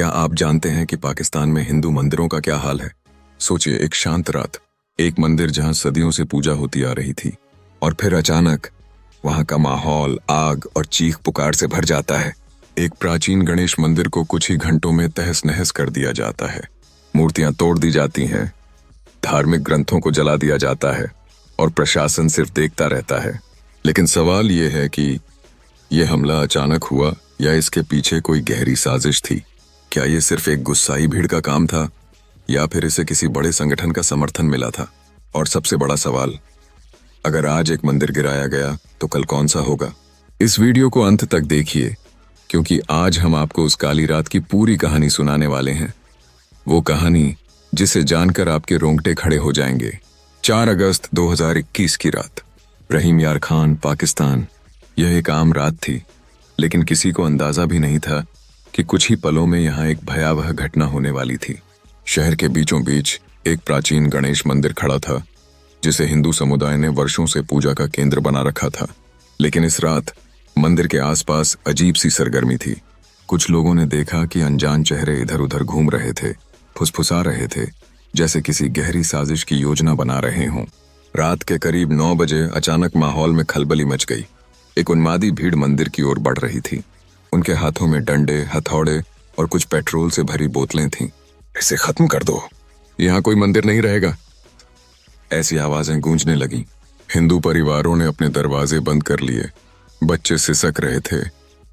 क्या आप जानते हैं कि पाकिस्तान में हिंदू मंदिरों का क्या हाल है? सोचिए, एक शांत रात, एक मंदिर जहां सदियों से पूजा होती आ रही थी, और फिर अचानक वहां का माहौल आग और चीख पुकार से भर जाता है। एक प्राचीन गणेश मंदिर को कुछ ही घंटों में तहस नहस कर दिया जाता है। मूर्तियां तोड़ दी जाती हैं, धार्मिक ग्रंथों को जला दिया जाता है और प्रशासन सिर्फ देखता रहता है। लेकिन सवाल यह है कि यह हमला अचानक हुआ या इसके पीछे कोई गहरी साजिश थी? क्या ये सिर्फ एक गुस्साई भीड़ का काम था या फिर इसे किसी बड़े संगठन का समर्थन मिला था? और सबसे बड़ा सवाल, अगर आज एक मंदिर गिराया गया तो कल कौन सा होगा? इस वीडियो को अंत तक देखिए, क्योंकि आज हम आपको उस काली रात की पूरी कहानी सुनाने वाले हैं। वो कहानी जिसे जानकर आपके रोंगटे खड़े हो जाएंगे। 4 अगस्त 2021 की रात, रहीम यार खान, पाकिस्तान। यह एक आम रात थी, लेकिन किसी को अंदाजा भी नहीं था कि कुछ ही पलों में यहाँ एक भयावह घटना होने वाली थी। शहर के बीचों बीच एक प्राचीन गणेश मंदिर खड़ा था, जिसे हिंदू समुदाय ने वर्षों से पूजा का केंद्र बना रखा था। लेकिन इस रात मंदिर के आसपास अजीब सी सरगर्मी थी। कुछ लोगों ने देखा कि अनजान चेहरे इधर उधर घूम रहे थे, फुसफुसा रहे थे, जैसे किसी गहरी साजिश की योजना बना रहे हों। रात के करीब 9 बजे अचानक माहौल में खलबली मच गई। एक उन्मादी भीड़ मंदिर की ओर बढ़ रही थी। उनके हाथों में डंडे, हथौड़े और कुछ पेट्रोल से भरी बोतलें थीं। इसे खत्म कर दो, यहाँ कोई मंदिर नहीं रहेगा, ऐसी आवाजें गूंजने लगीं। हिंदू परिवारों ने अपने दरवाजे बंद कर लिए, बच्चे सिसक रहे थे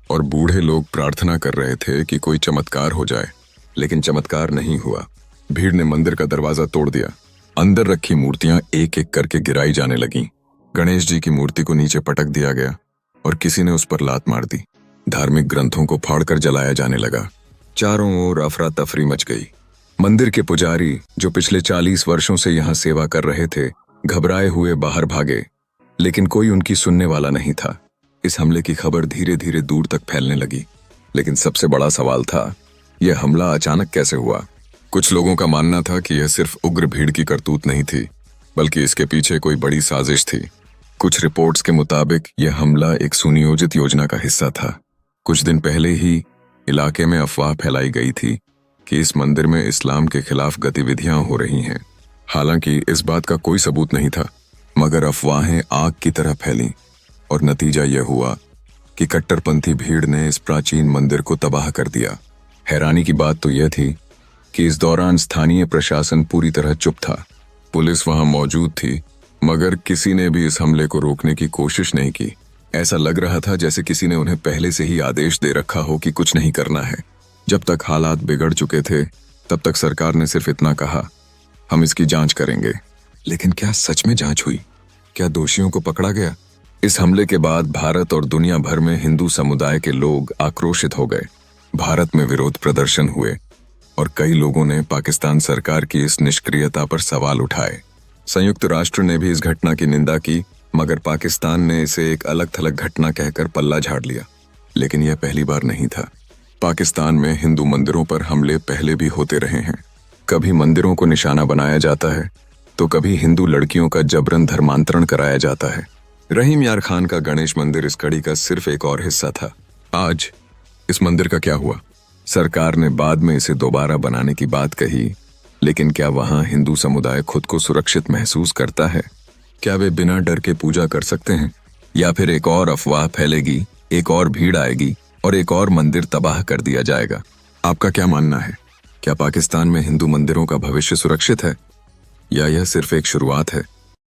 और बूढ़े लोग प्रार्थना कर रहे थे कि कोई चमत्कार हो जाए। लेकिन चमत्कार नहीं हुआ। भीड़ ने मंदिर का दरवाजा तोड़ दिया। अंदर रखी मूर्तियां एक एक करके गिराई जाने लगीं। गणेश जी की मूर्ति को नीचे पटक दिया गया और किसी ने उस पर लात मार दी। धार्मिक ग्रंथों को फाड़कर जलाया जाने लगा। चारों ओर अफरा तफरी मच गई। मंदिर के पुजारी, जो पिछले 40 वर्षों से यहाँ सेवा कर रहे थे, घबराए हुए बाहर भागे, लेकिन कोई उनकी सुनने वाला नहीं था। इस हमले की खबर धीरे धीरे दूर तक फैलने लगी। लेकिन सबसे बड़ा सवाल था, यह हमला अचानक कैसे हुआ? कुछ लोगों का मानना था कि यह सिर्फ उग्र भीड़ की करतूत नहीं थी, बल्कि इसके पीछे कोई बड़ी साजिश थी। कुछ रिपोर्ट्स के मुताबिक यह हमला एक सुनियोजित योजना का हिस्सा था। कुछ दिन पहले ही इलाके में अफवाह फैलाई गई थी कि इस मंदिर में इस्लाम के खिलाफ गतिविधियां हो रही हैं। हालांकि इस बात का कोई सबूत नहीं था, मगर अफवाहें आग की तरह फैलीं और नतीजा यह हुआ कि कट्टरपंथी भीड़ ने इस प्राचीन मंदिर को तबाह कर दिया। हैरानी की बात तो यह थी कि इस दौरान स्थानीय प्रशासन पूरी तरह चुप था। पुलिस वहां मौजूद थी, मगर किसी ने भी इस हमले को रोकने की कोशिश नहीं की। ऐसा लग रहा था जैसे किसी ने उन्हें पहले से ही आदेश दे रखा हो कि कुछ नहीं करना है। जब तक हालात बिगड़ चुके थे, तब तक सरकार ने सिर्फ इतना कहा, हम इसकी जांच करेंगे। लेकिन क्या सच में जांच हुई? क्या दोषियों को पकड़ा गया? इस हमले के बाद भारत और दुनिया भर में हिंदू समुदाय के लोग आक्रोशित हो गए। भारत में विरोध प्रदर्शन हुए और कई लोगों ने पाकिस्तान सरकार की इस निष्क्रियता पर सवाल उठाए। संयुक्त राष्ट्र ने भी इस घटना की निंदा की, मगर पाकिस्तान ने इसे एक अलग थलग घटना कहकर पल्ला झाड़ लिया। लेकिन यह पहली बार नहीं था। पाकिस्तान में हिंदू मंदिरों पर हमले पहले भी होते रहे हैं। कभी मंदिरों को निशाना बनाया जाता है, तो कभी हिंदू लड़कियों का जबरन धर्मांतरण कराया जाता है। रहीम यार खान का गणेश मंदिर इस कड़ी का सिर्फ एक और हिस्सा था। आज इस मंदिर का क्या हुआ? सरकार ने बाद में इसे दोबारा बनाने की बात कही, लेकिन क्या वहां हिंदू समुदाय खुद को सुरक्षित महसूस करता है? क्या वे बिना डर के पूजा कर सकते हैं? या फिर एक और अफवाह फैलेगी, एक और भीड़ आएगी और एक और मंदिर तबाह कर दिया जाएगा? आपका क्या मानना है? क्या पाकिस्तान में हिंदू मंदिरों का भविष्य सुरक्षित है, या यह सिर्फ एक शुरुआत है?